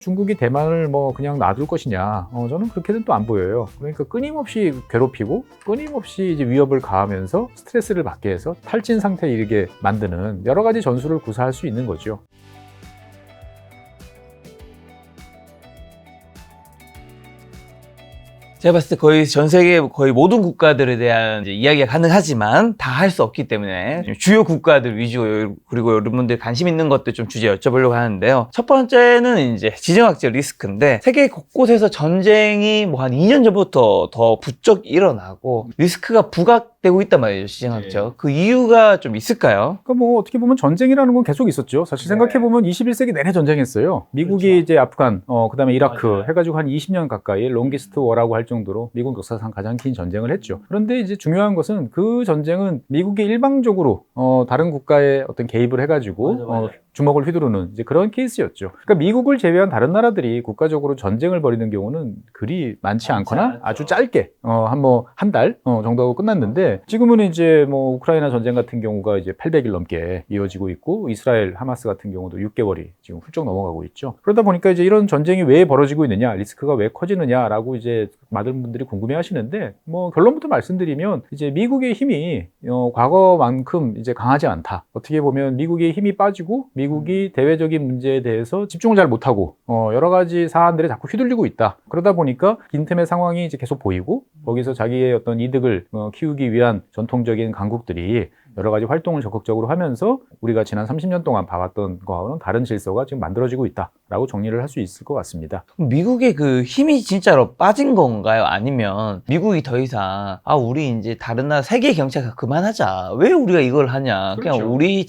중국이 대만을 뭐 그냥 놔둘 것이냐, 저는 그렇게는 또 안 보여요. 그러니까 끊임없이 괴롭히고 끊임없이 이제 위협을 가하면서 스트레스를 받게 해서 탈진 상태에 이르게 만드는 여러 가지 전술을 구사할 수 있는 거죠. 제가 봤을 때 거의 전 세계 거의 모든 국가들에 대한 이야기가 가능하지만 다 할 수 없기 때문에 주요 국가들 위주로, 그리고 여러분들 관심 있는 것들 좀 주제 여쭤보려고 하는데요. 첫 번째는 이제 지정학적 리스크인데, 세계 곳곳에서 전쟁이 뭐 한 2년 전부터 더 부쩍 일어나고 리스크가 부각되고 있단 말이에요, 지정학적. 그 이유가 좀 있을까요? 그러니까 뭐 어떻게 보면 전쟁이라는 건 계속 있었죠. 사실 생각해보면 21세기 내내 전쟁했어요. 미국이 그렇죠. 이제 아프간, 그다음에 이라크 맞아요. 해가지고 한 20년 가까이 롱기스트 워라고 할 정도로 미국 역사상 가장 긴 전쟁을 했죠. 그런데 이제 중요한 것은 그 전쟁은 미국이 일방적으로 다른 국가에 어떤 개입을 해가지고 맞아. 주먹을 휘두르는 이제 그런 케이스였죠. 그러니까 미국을 제외한 다른 나라들이 국가적으로 전쟁을 벌이는 경우는 그리 많지 않거나 않죠. 아주 짧게 한 달 정도하고 끝났는데, 지금은 이제 뭐 우크라이나 전쟁 같은 경우가 이제 800일 넘게 이어지고 있고, 이스라엘 하마스 같은 경우도 6개월이 지금 훌쩍 넘어가고 있죠. 그러다 보니까 이제 이런 전쟁이 왜 벌어지고 있느냐, 리스크가 왜 커지느냐라고 이제 많은 분들이 궁금해 하시는데, 뭐 결론부터 말씀드리면 이제 미국의 힘이 과거만큼 이제 강하지 않다. 어떻게 보면 미국의 힘이 빠지고 미국이 대외적인 문제에 대해서 집중을 잘 못하고 여러 가지 사안들에 자꾸 휘둘리고 있다. 그러다 보니까 빈틈의 상황이 이제 계속 보이고, 거기서 자기의 어떤 이득을 키우기 위한 전통적인 강국들이 여러 가지 활동을 적극적으로 하면서 우리가 지난 30년 동안 봐왔던 거와는 다른 질서가 지금 만들어지고 있다라고 정리를 할 수 있을 것 같습니다. 미국의 그 힘이 진짜로 빠진 건가요? 아니면 미국이 더 이상 우리 이제 다른 나라 세계 경찰 그만하자, 왜 우리가 이걸 하냐, 그냥 그렇죠. 우리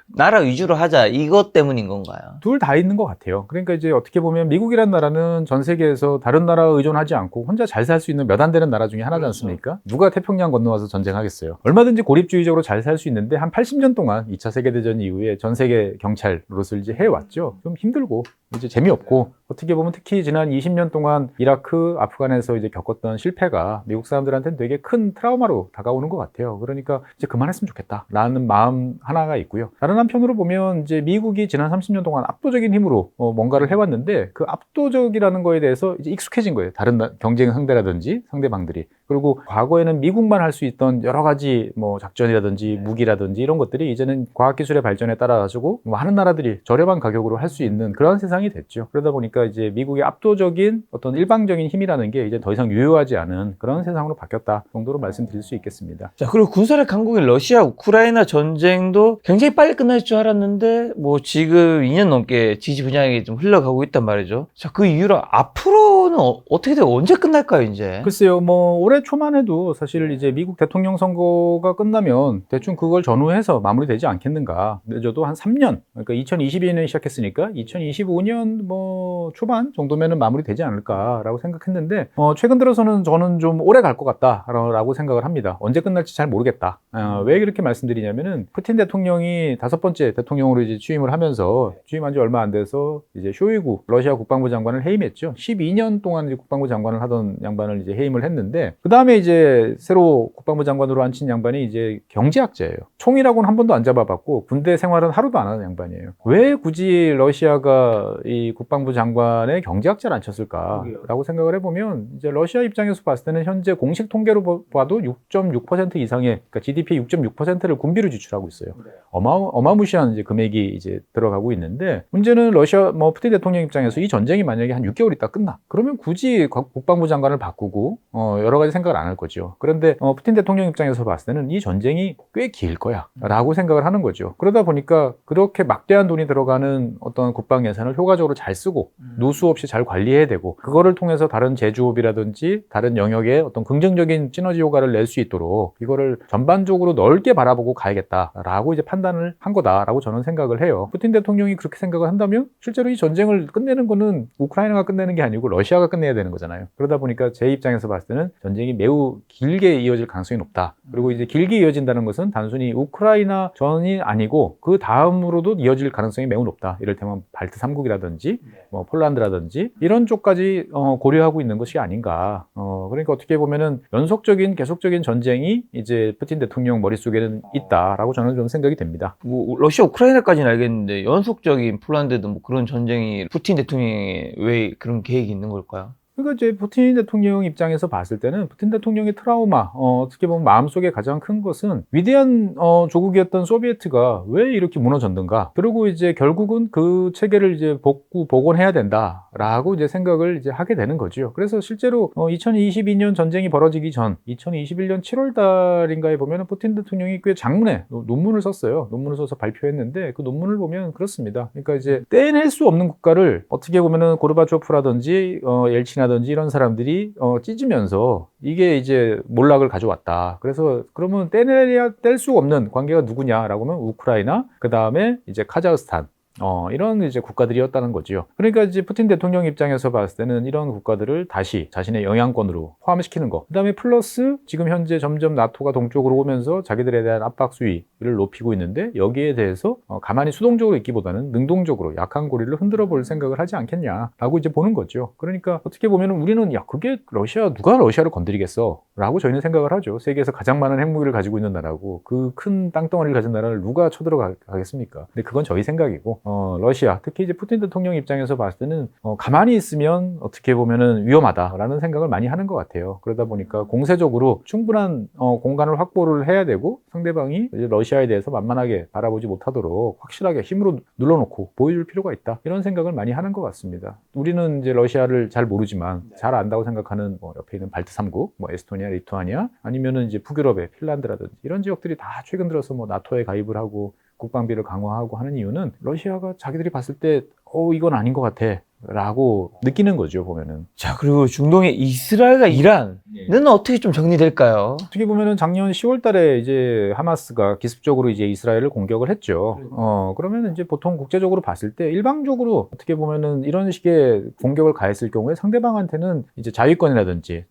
나라 위주로 하자, 이것 때문인 건가요? 둘 다 있는 것 같아요. 그러니까 이제 어떻게 보면 미국이란 나라는 전 세계에서 다른 나라에 의존하지 않고 혼자 잘 살 수 있는 몇 안 되는 나라 중에 하나지 않습니까? 누가 태평양 건너와서 전쟁하겠어요? 얼마든지 고립주의적으로 잘 살 수 있는데 한 80년 동안 2차 세계대전 이후에 전 세계 경찰 노릇을 이제 해왔죠. 좀 힘들고 이제 재미없고, 어떻게 보면 특히 지난 20년 동안 이라크, 아프간에서 이제 겪었던 실패가 미국 사람들한테는 되게 큰 트라우마로 다가오는 것 같아요. 그러니까 이제 그만했으면 좋겠다라는 마음 하나가 있고요. 다른 한편으로 보면 이제 미국이 지난 30년 동안 압도적인 힘으로 뭔가를 해왔는데, 그 압도적이라는 거에 대해서 이제 익숙해진 거예요. 다른 경쟁 상대라든지 상대방들이. 그리고 과거에는 미국만 할 수 있던 여러 가지 뭐 작전이라든지 무기라든지 이런 것들이 이제는 과학기술의 발전에 따라가지고 많은 나라들이 저렴한 가격으로 할 수 있는 그런 세상이 됐죠. 그러다 보니까 이제 미국의 압도적인 어떤 일방적인 힘이라는 게 이제 더 이상 유효하지 않은 그런 세상으로 바뀌었다 정도로 말씀드릴 수 있겠습니다. 자, 그리고 군사력 강국인 러시아 우크라이나 전쟁도 굉장히 빨리 끝날 줄 알았는데 뭐 지금 2년 넘게 지지부진하게 좀 흘러가고 있단 말이죠. 자, 그 이유로 앞으로는 어떻게 돼요? 언제 끝날까요, 이제? 글쎄요, 뭐 올해 초만 해도 사실 이제 미국 대통령 선거가 끝나면 대충 그걸 전후해서 마무리되지 않겠는가. 늦어도 한 3년, 그러니까 2022년에 시작했으니까 2025년 뭐 초반 정도면은 마무리되지 않을까라고 생각했는데, 최근 들어서는 저는 좀 오래 갈 것 같다라고 생각을 합니다. 언제 끝날지 잘 모르겠다. 왜 그렇게 말씀드리냐면은, 푸틴 대통령이 5번째 대통령으로 이제 취임을 하면서, 취임한 지 얼마 안 돼서 이제 쇼이구 러시아 국방부 장관을 해임했죠. 12년 동안 이제 국방부 장관을 하던 양반을 이제 해임을 했는데, 그 다음에 이제 새로 국방부 장관으로 앉힌 양반이 이제 경제학자예요. 총이라고는 한 번도 안 잡아봤고 군대 생활은 하루도 안 하는 양반이에요. 왜 굳이 러시아가 이 국방부 장관의 경제학자를 앉혔을까라고 생각을 해보면, 이제 러시아 입장에서 봤을 때는 현재 공식 통계로 봐도 6.6% 이상의, 그러니까 GDP의 6.6%를 군비로 지출하고 있어요. 어마무시한 이제 금액이 이제 들어가고 있는데, 문제는 러시아 푸틴 대통령 입장에서 이 전쟁이 만약에 한 6개월 있다 끝나, 그러면 굳이 국방부 장관을 바꾸고 여러 가지 생각을 안 할 거죠. 그런데 푸틴 대통령 입장에서 봤을 때는 이 전쟁이 꽤 길 거야 라고 생각을 하는 거죠. 그러다 보니까 그렇게 막대한 돈이 들어가는 어떤 국방 예산을 효과적으로 잘 쓰고 누수 없이 잘 관리해야 되고, 그거를 통해서 다른 제조업이라든지 다른 영역에 어떤 긍정적인 시너지 효과를 낼 수 있도록 이거를 전반적으로 넓게 바라보고 가야겠다라고 이제 판단을 한 거다라고 저는 생각을 해요. 푸틴 대통령이 그렇게 생각을 한다면 실제로 이 전쟁을 끝내는 거는 우크라이나가 끝내는 게 아니고 러시아가 끝내야 되는 거잖아요. 그러다 보니까 제 입장에서 봤을 때는 전쟁이 매우 길게 이어질 가능성이 높다. 그리고 이제 길게 이어진다는 것은 단순히 우크라이나 전이 아니고 그 다음으로도 이어질 가능성이 매우 높다. 이를테면 발트 3국이라든지 폴란드라든지 이런 쪽까지 고려하고 있는 것이 아닌가. 그러니까 어떻게 보면은 연속적인 계속적인 전쟁이 이제 푸틴 대통령 머릿속에는 있다라고 저는 좀 생각이 됩니다. 뭐 러시아 우크라이나까지는 알겠는데 연속적인 폴란드도 뭐 그런 전쟁이 푸틴 대통령이 왜 그런 계획이 있는 걸까요? 그러니까 이제 푸틴 대통령 입장에서 봤을 때는 푸틴 대통령의 트라우마, 어떻게 보면 마음속에 가장 큰 것은 위대한 조국이었던 소비에트가 왜 이렇게 무너졌는가. 그리고 이제 결국은 그 체계를 이제 복원해야 된다라고 이제 생각을 이제 하게 되는 거죠. 그래서 실제로 2022년 전쟁이 벌어지기 전 2021년 7월 달인가에 보면은 푸틴 대통령이 꽤 장문에 논문을 썼어요. 논문을 써서 발표했는데 그 논문을 보면 그렇습니다. 그러니까 이제 떼낼 수 없는 국가를 어떻게 보면은 고르바초프라든지 엘치나든지 이런 사람들이 찢으면서 이게 이제 몰락을 가져왔다. 그래서 그러면 뗄 수 없는 관계가 누구냐라고 하면 우크라이나, 그 다음에 이제 카자흐스탄. 이런 이제 국가들이었다는 거죠. 그러니까 이제 푸틴 대통령 입장에서 봤을 때는 이런 국가들을 다시 자신의 영향권으로 포함시키는 거. 그 다음에 플러스 지금 현재 점점 나토가 동쪽으로 오면서 자기들에 대한 압박 수위를 높이고 있는데 여기에 대해서 가만히 수동적으로 있기보다는 능동적으로 약한 고리를 흔들어 볼 생각을 하지 않겠냐라고 이제 보는 거죠. 그러니까 어떻게 보면 우리는 야, 그게 누가 러시아를 건드리겠어? 라고 저희는 생각을 하죠. 세계에서 가장 많은 핵무기를 가지고 있는 나라고 그 큰 땅덩어리를 가진 나라를 누가 쳐들어가겠습니까? 근데 그건 저희 생각이고 러시아, 특히 이제 푸틴 대통령 입장에서 봤을 때는 가만히 있으면 어떻게 보면은 위험하다라는 생각을 많이 하는 것 같아요. 그러다 보니까 공세적으로 충분한 공간을 확보를 해야 되고 상대방이 이제 러시아에 대해서 만만하게 바라보지 못하도록 확실하게 힘으로 눌러놓고 보여줄 필요가 있다. 이런 생각을 많이 하는 것 같습니다. 우리는 이제 러시아를 잘 모르지만 잘 안다고 생각하는 옆에 있는 발트 3국, 에스토니아, 리투아니아, 아니면은 이제 북유럽의 핀란드라든지 이런 지역들이 다 최근 들어서 나토에 가입을 하고 국방비를 강화하고 하는 이유는 러시아가 자기들이 봤을 때 이건 아닌 것 같아 라고 느끼는 거죠, 보면은. 자, 그리고 중동의 이스라엘과 이란은 어떻게 좀 정리될까요? 어떻게 보면은 작년 10월 달에 이제 하마스가 기습적으로 이제 이스라엘을 공격을 했죠. 그러면 이제 보통 국제적으로 봤을 때 일방적으로 어떻게 보면은 이런 식의 공격을 가했을 경우에 상대방한테는 이제 자위권이라든지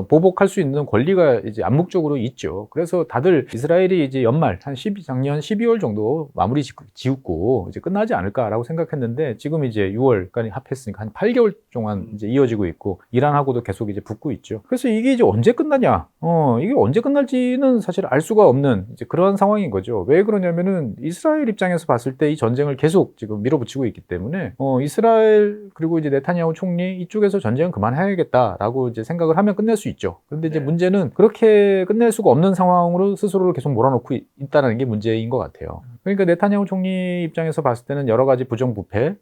보복할 수 있는 권리가 이제 암묵적으로 있죠. 그래서 다들 이스라엘이 이제 연말 작년 12월 정도 마무리 지었고 이제 끝나지 않을까라고 생각했는데 지금 이제 6월까지 합했으니까 한 8개월 동안 이제 이어지고 있고 이란하고도 계속 이제 붙고 있죠. 그래서 이게 이제 언제 끝나냐? 이게 언제 끝날지는 사실 알 수가 없는 이제 그러한 상황인 거죠. 왜 그러냐면은 이스라엘 입장에서 봤을 때 이 전쟁을 계속 지금 밀어붙이고 있기 때문에 이스라엘 그리고 이제 네타냐후 총리 이쪽에서 전쟁은 그만해야겠다라고 이제 생각을 하면 끝낼 수 있죠. 그런데 이제 문제는 그렇게 끝낼 수가 없는 상황으로 스스로를 계속 몰아넣고 있다는 게 문제인 것 같아요. 그러니까 네타냐후 총리 입장에서 봤을 때는 여러 가지 부정부패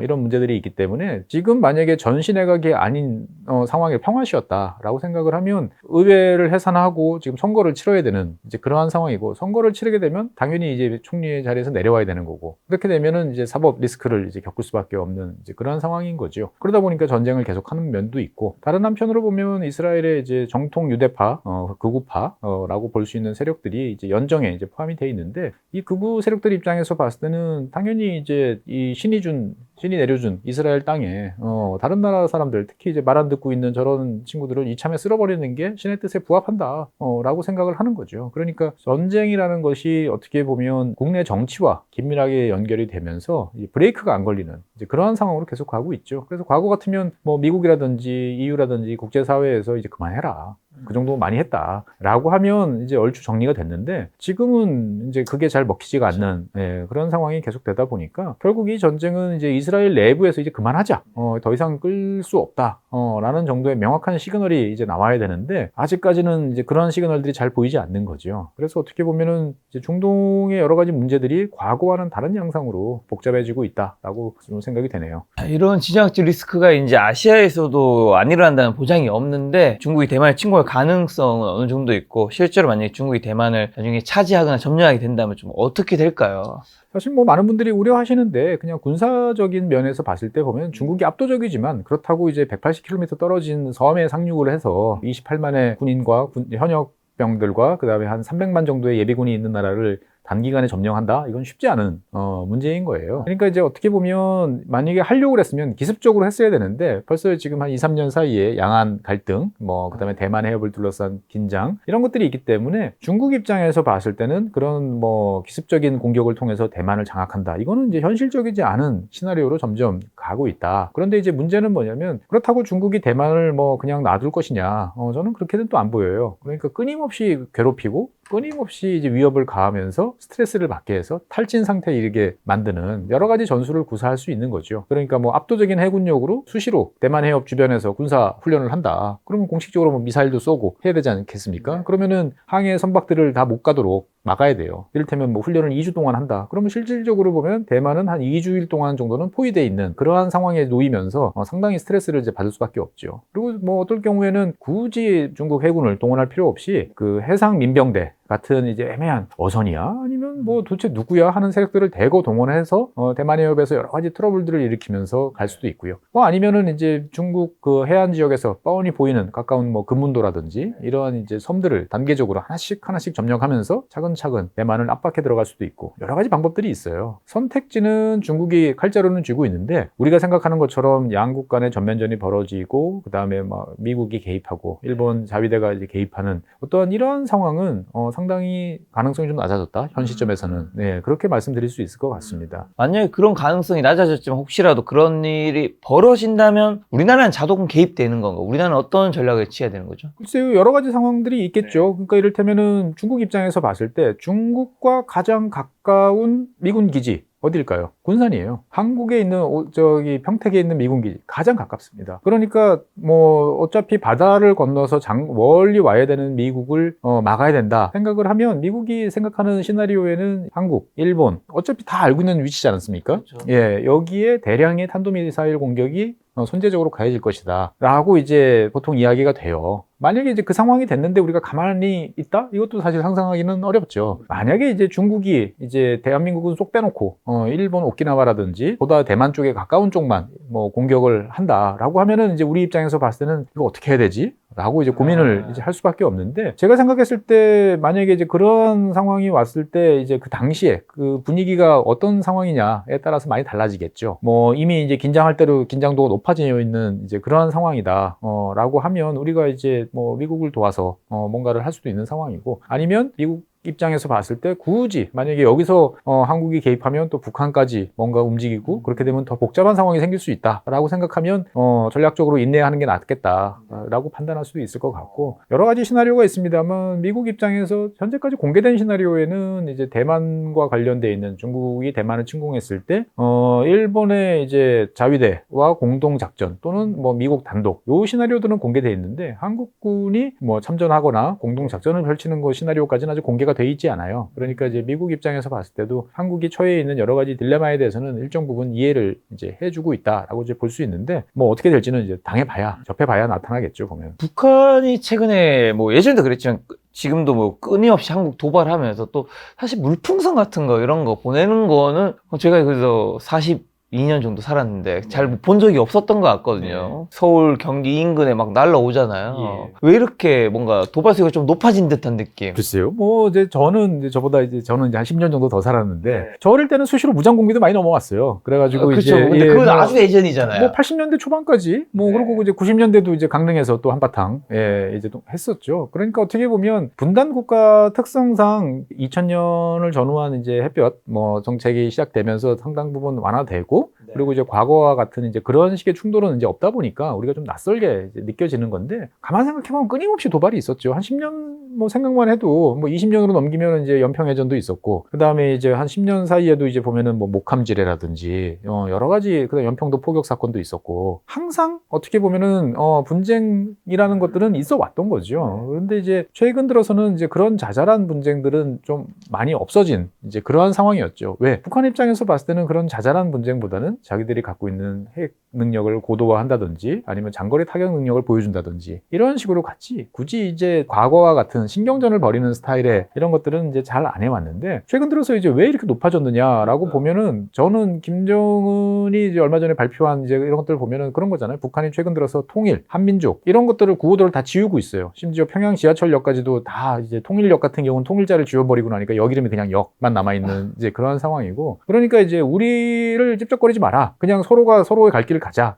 이런 문제들이 있기 때문에 지금 만약에 전시내각이 아닌 상황의 평화시였다라고 생각을 하면 의회를 해산하고 지금 선거를 치러야 되는 이제 그러한 상황이고 선거를 치르게 되면 당연히 이제 총리의 자리에서 내려와야 되는 거고 그렇게 되면은 이제 사법 리스크를 이제 겪을 수밖에 없는 이제 그러한 상황인 거죠. 그러다 보니까 전쟁을 계속하는 면도 있고 다른 한편으로 보면 이스라엘의 이제 정통 유대파, 극우파라고 볼 수 있는 세력들이 이제 연정에 이제 포함이 돼 있는데 이 극우 세력들 입장에서 봤을 때는 당연히 이제 이 신이 내려준 이스라엘 땅에 다른 나라 사람들 특히 이제 말 안 듣고 있는 저런 친구들을 이참에 쓸어버리는 게 신의 뜻에 부합한다 라고 생각을 하는 거죠. 그러니까 전쟁이라는 것이 어떻게 보면 국내 정치와 긴밀하게 연결이 되면서 브레이크가 안 걸리는 이제 그러한 상황으로 계속 가고 있죠. 그래서 과거 같으면 미국이라든지 EU라든지 국제사회에서 이제 그만해라. 그 정도 많이 했다라고 하면 이제 얼추 정리가 됐는데 지금은 이제 그게 잘 먹히지가 않는 그런 상황이 계속 되다 보니까 결국 이 전쟁은 이제 이스라엘 내부에서 이제 그만하자. 더 이상 끌 수 없다. 라는 정도의 명확한 시그널이 이제 나와야 되는데 아직까지는 이제 그런 시그널들이 잘 보이지 않는 거죠. 그래서 어떻게 보면은 이제 중동의 여러 가지 문제들이 과거와는 다른 양상으로 복잡해지고 있다라고 좀 생각이 되네요. 이런 지정학적 리스크가 이제 아시아에서도 안 일어난다는 보장이 없는데 중국이 대만을 침공할 가능성은 어느 정도 있고 실제로 만약에 중국이 대만을 나중에 차지하거나 점령하게 된다면 좀 어떻게 될까요? 사실 많은 분들이 우려하시는데 그냥 군사적인 면에서 봤을 때 보면 중국이 압도적이지만 그렇다고 이제 180km 떨어진 섬에 상륙을 해서 28만의 군인과 현역 병들과 그다음에 한 300만 정도의 예비군이 있는 나라를 단기간에 점령한다? 이건 쉽지 않은 문제인 거예요. 그러니까 이제 어떻게 보면 만약에 하려고 했으면 기습적으로 했어야 되는데 벌써 지금 한 2, 3년 사이에 양안 갈등, 그다음에 대만 해협을 둘러싼 긴장 이런 것들이 있기 때문에 중국 입장에서 봤을 때는 그런 기습적인 공격을 통해서 대만을 장악한다. 이거는 이제 현실적이지 않은 시나리오로 점점 가고 있다. 그런데 이제 문제는 뭐냐면 그렇다고 중국이 대만을 그냥 놔둘 것이냐? 저는 그렇게는 또 안 보여요. 그러니까 끊임없이 괴롭히고 끊임없이 이제 위협을 가하면서 스트레스를 받게 해서 탈진 상태에 이르게 만드는 여러 가지 전술을 구사할 수 있는 거죠. 그러니까 압도적인 해군력으로 수시로 대만 해협 주변에서 군사 훈련을 한다. 그러면 공식적으로 미사일도 쏘고 해야 되지 않겠습니까? 그러면은 항해 선박들을 다 못 가도록 막아야 돼요. 이를테면 훈련을 2주 동안 한다. 그러면 실질적으로 보면 대만은 한 2주일 동안 정도는 포위되어 있는 그러한 상황에 놓이면서 상당히 스트레스를 이제 받을 수밖에 없죠. 그리고 어떨 경우에는 굳이 중국 해군을 동원할 필요 없이 그 해상 민병대 같은 이제 애매한 어선이야? 아니면 도대체 누구야? 하는 세력들을 대거 동원해서 대만 해협에서 여러 가지 트러블들을 일으키면서 갈 수도 있고요. 아니면은 이제 중국 그 해안 지역에서 뻔히 보이는 가까운 금문도라든지 이러한 이제 섬들을 단계적으로 하나씩 점령하면서 차근차근 대만을 압박해 들어갈 수도 있고 여러 가지 방법들이 있어요. 선택지는 중국이 칼자루는 쥐고 있는데 우리가 생각하는 것처럼 양국 간의 전면전이 벌어지고 그 다음에 미국이 개입하고 일본 자위대가 이제 개입하는 어떠한 이러한 상황은 상당히 가능성이 좀 낮아졌다. 현 시점에서는. 네, 그렇게 말씀드릴 수 있을 것 같습니다. 만약에 그런 가능성이 낮아졌지만 혹시라도 그런 일이 벌어진다면 우리나라는 자동 개입되는 건가? 우리나라는 어떤 전략을 취해야 되는 거죠? 글쎄요, 여러 가지 상황들이 있겠죠. 그러니까 이를테면은 중국 입장에서 봤을 때 중국과 가장 가까운 미군 기지 어딜까요? 군산이에요. 한국에 있는 평택에 있는 미군 기지 가장 가깝습니다. 그러니까 어차피 바다를 건너서 멀리 와야 되는 미국을 막아야 된다 생각을 하면 미국이 생각하는 시나리오에는 한국, 일본 어차피 다 알고 있는 위치지 않습니까? 그렇죠. 예, 여기에 대량의 탄도미사일 공격이 선제적으로 가해질 것이다 라고 이제 보통 이야기가 돼요. 만약에 이제 그 상황이 됐는데 우리가 가만히 있다? 이것도 사실 상상하기는 어렵죠. 만약에 이제 중국이 이제 대한민국은 쏙 빼놓고 일본 오키나와라든지 보다 대만 쪽에 가까운 쪽만 공격을 한다라고 하면은 이제 우리 입장에서 봤을 때는 이거 어떻게 해야 되지? 라고 이제 고민을 이제 할 수밖에 없는데 제가 생각했을 때 만약에 이제 그런 상황이 왔을 때 이제 그 당시에 그 분위기가 어떤 상황이냐에 따라서 많이 달라지겠죠. 이미 이제 긴장할 대로 긴장도가 높아져 있는 이제 그러한 상황이다. 라고 하면 우리가 이제 미국을 도와서 뭔가를 할 수도 있는 상황이고 아니면 미국 입장에서 봤을 때 굳이 만약에 여기서 한국이 개입하면 또 북한까지 뭔가 움직이고 그렇게 되면 더 복잡한 상황이 생길 수 있다라고 생각하면 전략적으로 인내하는 게 낫겠다라고 판단할 수도 있을 것 같고 여러 가지 시나리오가 있습니다만 미국 입장에서 현재까지 공개된 시나리오에는 이제 대만과 관련돼 있는 중국이 대만을 침공했을 때 일본의 이제 자위대와 공동 작전 또는 미국 단독 요 시나리오들은 공개돼 있는데 한국군이 참전하거나 공동 작전을 펼치는 거 시나리오까지는 아직 공개가 돼 있지 않아요. 그러니까 이제 미국 입장에서 봤을 때도 한국이 처해 있는 여러 가지 딜레마에 대해서는 일정 부분 이해를 이제 해주고 있다라고 이제 볼 수 있는데 어떻게 될지는 이제 당해봐야 접해봐야 나타나겠죠 보면. 북한이 최근에 예전에도 그랬지만 지금도 끊임없이 한국 도발하면서 또 사실 물풍선 같은 거 이런 거 보내는 거는 제가 그래서 42년 정도 살았는데 잘 본 적이 없었던 것 같거든요. 서울, 경기 인근에 막 날라오잖아요. 예. 왜 이렇게 뭔가 도발 수위가 좀 높아진 듯한 느낌? 글쎄요. 이제 저는 저보다 저는 이제 한 10년 정도 더 살았는데 저 어릴 때는 수시로 무장 공비도 많이 넘어왔어요. 그래가지고 그렇죠. 이제 근데 그건 아주 예전이잖아요. 80년대 초반까지 그리고 이제 90년대도 이제 강릉에서 또 한바탕 이제 또 했었죠. 그러니까 어떻게 보면 분단 국가 특성상 2000년을 전후한 이제 햇볕 정책이 시작되면서 상당 부분 완화되고 그리고 이제 과거와 같은 이제 그런 식의 충돌은 이제 없다 보니까 우리가 좀 낯설게 이제 느껴지는 건데 가만 생각해보면 끊임없이 도발이 있었죠. 한 10년 생각만 해도 20년으로 넘기면 이제 연평해전도 있었고 그 다음에 이제 한 10년 사이에도 이제 보면은 목함지뢰라든지 여러 가지 그다음 연평도 포격 사건도 있었고 항상 어떻게 보면은 분쟁이라는 것들은 있어 왔던 거죠. 그런데 이제 최근 들어서는 이제 그런 자잘한 분쟁들은 좀 많이 없어진 이제 그러한 상황이었죠. 왜? 북한 입장에서 봤을 때는 그런 자잘한 분쟁보다는 자기들이 갖고 있는 핵 능력을 고도화한다든지 아니면 장거리 타격 능력을 보여준다든지 이런 식으로 갔지 굳이 이제 과거와 같은 신경전을 벌이는 스타일의 이런 것들은 이제 잘 안 해왔는데 최근 들어서 이제 왜 이렇게 높아졌느냐라고 보면은 저는 김정은이 이제 얼마 전에 발표한 이제 이런 것들을 보면은 그런 거잖아요. 북한이 최근 들어서 통일, 한민족 이런 것들을 구호도를 다 지우고 있어요. 심지어 평양 지하철역까지도 다 이제 통일역 같은 경우는 통일자를 지워버리고 나니까 역 이름이 그냥 역만 남아있는 이제 그런 상황이고 그러니까 이제 우리를 찝쩍거리지 마라. 그냥 서로가 서로의 갈 길을 가자.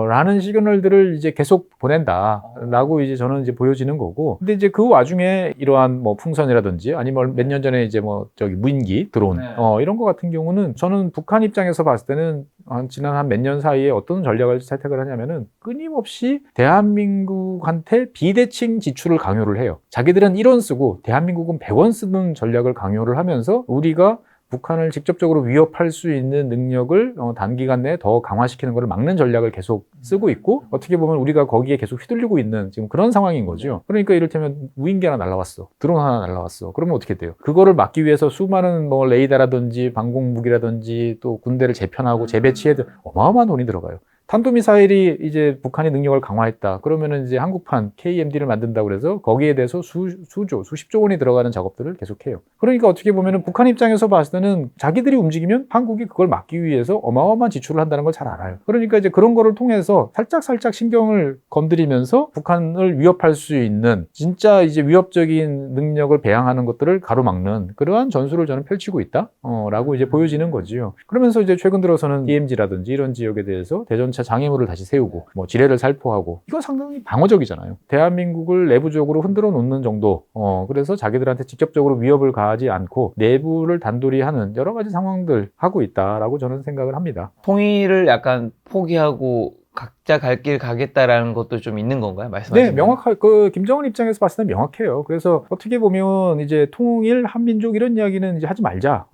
라는 시그널들을 이제 계속 보낸다라고 이제 저는 이제 보여지는 거고. 근데 이제 그 와중에 이러한 뭐 풍선이라든지 아니면 몇 년 전에 이제 뭐 저기 무인기, 드론, 이런 거 같은 경우는 저는 북한 입장에서 봤을 때는 지난 한 몇 년 사이에 어떤 전략을 채택을 하냐면은 끊임없이 대한민국한테 비대칭 지출을 강요를 해요. 자기들은 1원 쓰고 대한민국은 100원 쓰는 전략을 강요를 하면서 우리가 북한을 직접적으로 위협할 수 있는 능력을 단기간 내에 더 강화시키는 것을 막는 전략을 계속 쓰고 있고 어떻게 보면 우리가 거기에 계속 휘둘리고 있는 지금 그런 상황인 거죠. 그러니까 이를테면 무인기 하나 날라왔어. 드론 하나 날라왔어. 그러면 어떻게 돼요? 그거를 막기 위해서 수많은 뭐 레이더라든지 방공무기라든지 또 군대를 재편하고 재배치해도 어마어마한 돈이 들어가요. 탄도미사일이 이제 북한이 능력을 강화했다. 그러면은 이제 한국판 KMD를 만든다고 그래서 거기에 대해서 수십조 원이 들어가는 작업들을 계속해요. 그러니까 어떻게 보면은 북한 입장에서 봤을 때는 자기들이 움직이면 한국이 그걸 막기 위해서 어마어마한 지출을 한다는 걸 잘 알아요. 그러니까 이제 그런 거를 통해서 살짝 신경을 건드리면서 북한을 위협할 수 있는 진짜 이제 위협적인 능력을 배양하는 것들을 가로막는 그러한 전술을 저는 펼치고 있다. 라고 이제 보여지는 거지요. 그러면서 이제 최근 들어서는 DMZ라든지 이런 지역에 대해서 대전차 장애물을 다시 세우고 뭐 지뢰를 살포하고 이건 상당히 방어적이잖아요. 대한민국을 내부적으로 흔들어 놓는 정도. 그래서 자기들한테 직접적으로 위협을 가하지 않고 내부를 단돌이 하는 여러 가지 상황들 하고 있다라고 저는 생각을 합니다. 통일을 약간 포기하고 각자 갈 길 가겠다라는 것도 좀 있는 건가요? 말씀하신 네, 김정은 입장에서 봤을 때 명확해요. 그래서 어떻게 보면 이제 통일, 한민족 이런 이야기는 이제 하지 말자,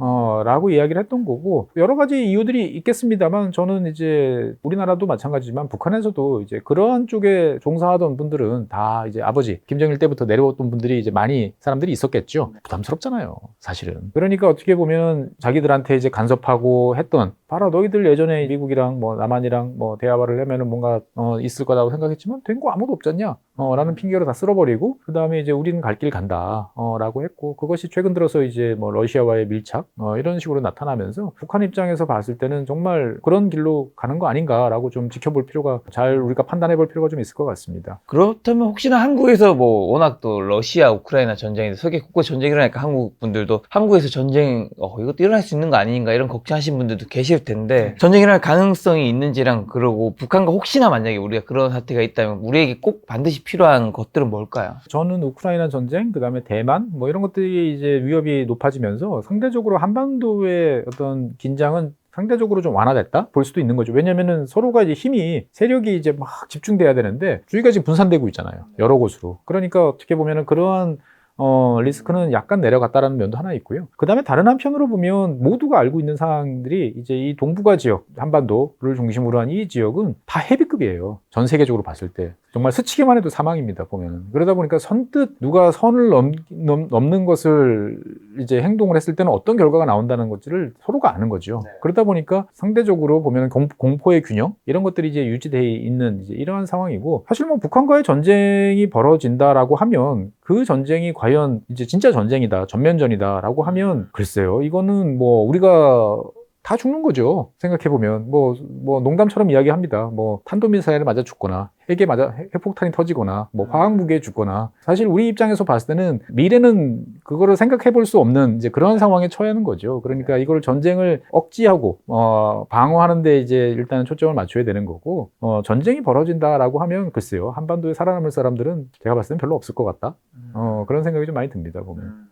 라고 이야기를 했던 거고, 여러 가지 이유들이 있겠습니다만, 저는 이제 우리나라도 마찬가지지만 북한에서도 이제 그런 쪽에 종사하던 분들은 다 이제 아버지, 김정일 때부터 내려왔던 분들이 이제 많이 사람들이 있었겠죠. 부담스럽잖아요, 사실은. 그러니까 어떻게 보면 자기들한테 이제 간섭하고 했던, 봐라, 너희들 예전에 미국이랑 뭐 남한이랑 뭐 대화를 하면은 뭔가 있을 거라고 생각했지만 된 거 아무도 없잖냐 라는 핑계로 다 쓸어버리고 그 다음에 이제 우리는 갈 길 간다 라고 했고 그것이 최근 들어서 이제 뭐 러시아와의 밀착 이런 식으로 나타나면서 북한 입장에서 봤을 때는 정말 그런 길로 가는 거 아닌가라고 좀 지켜볼 필요가 잘 우리가 판단해 볼 필요가 좀 있을 것 같습니다. 그렇다면 혹시나 한국에서 뭐 워낙 또 러시아 우크라이나 전쟁이 세계 곳곳 전쟁이 일어나니까 한국 분들도 한국에서 전쟁 이것도 일어날 수 있는 거 아닌가 이런 걱정하시는 분들도 계실 텐데 전쟁이 일어날 가능성이 있는지랑 그러고 북한과 혹시나 만약에 우리가 그런 사태가 있다면 우리에게 꼭 반드시 필요한 것들은 뭘까요? 저는 우크라이나 전쟁, 그 다음에 대만, 뭐 이런 것들이 이제 위협이 높아지면서 상대적으로 한반도의 어떤 긴장은 상대적으로 좀 완화됐다? 볼 수도 있는 거죠. 왜냐면은 서로가 이제 힘이, 세력이 이제 막 집중돼야 되는데 주위가 지금 분산되고 있잖아요. 여러 곳으로. 그러니까 어떻게 보면은 그러한 리스크는 약간 내려갔다라는 면도 하나 있고요. 그 다음에 다른 한편으로 보면 모두가 알고 있는 사항들이 이제 이 동북아 지역, 한반도를 중심으로 한 이 지역은 다 헤비급이에요. 전 세계적으로 봤을 때. 정말 스치기만 해도 사망입니다, 보면은. 그러다 보니까 선뜻 누가 선을 넘는 것을 이제 행동을 했을 때는 어떤 결과가 나온다는 것들을 서로가 아는 거죠. 네. 그러다 보니까 상대적으로 보면 공포의 균형? 이런 것들이 이제 유지되어 있는 이제 이러한 상황이고, 사실 뭐 북한과의 전쟁이 벌어진다라고 하면 그 전쟁이 과연 이제 진짜 전쟁이다, 전면전이다라고 하면 글쎄요, 이거는 뭐 우리가 다 죽는 거죠. 생각해보면. 뭐 농담처럼 이야기합니다. 뭐, 탄도미사일을 맞아 죽거나, 핵폭탄이 터지거나, 뭐, 화학무기에 죽거나. 사실 우리 입장에서 봤을 때는 미래는 그거를 생각해볼 수 없는 이제 그런 상황에 처하는 거죠. 그러니까 이걸 전쟁을 억지하고, 방어하는데 이제 일단은 초점을 맞춰야 되는 거고, 전쟁이 벌어진다라고 하면 글쎄요. 한반도에 살아남을 사람들은 제가 봤을 땐 별로 없을 것 같다. 그런 생각이 좀 많이 듭니다, 보면.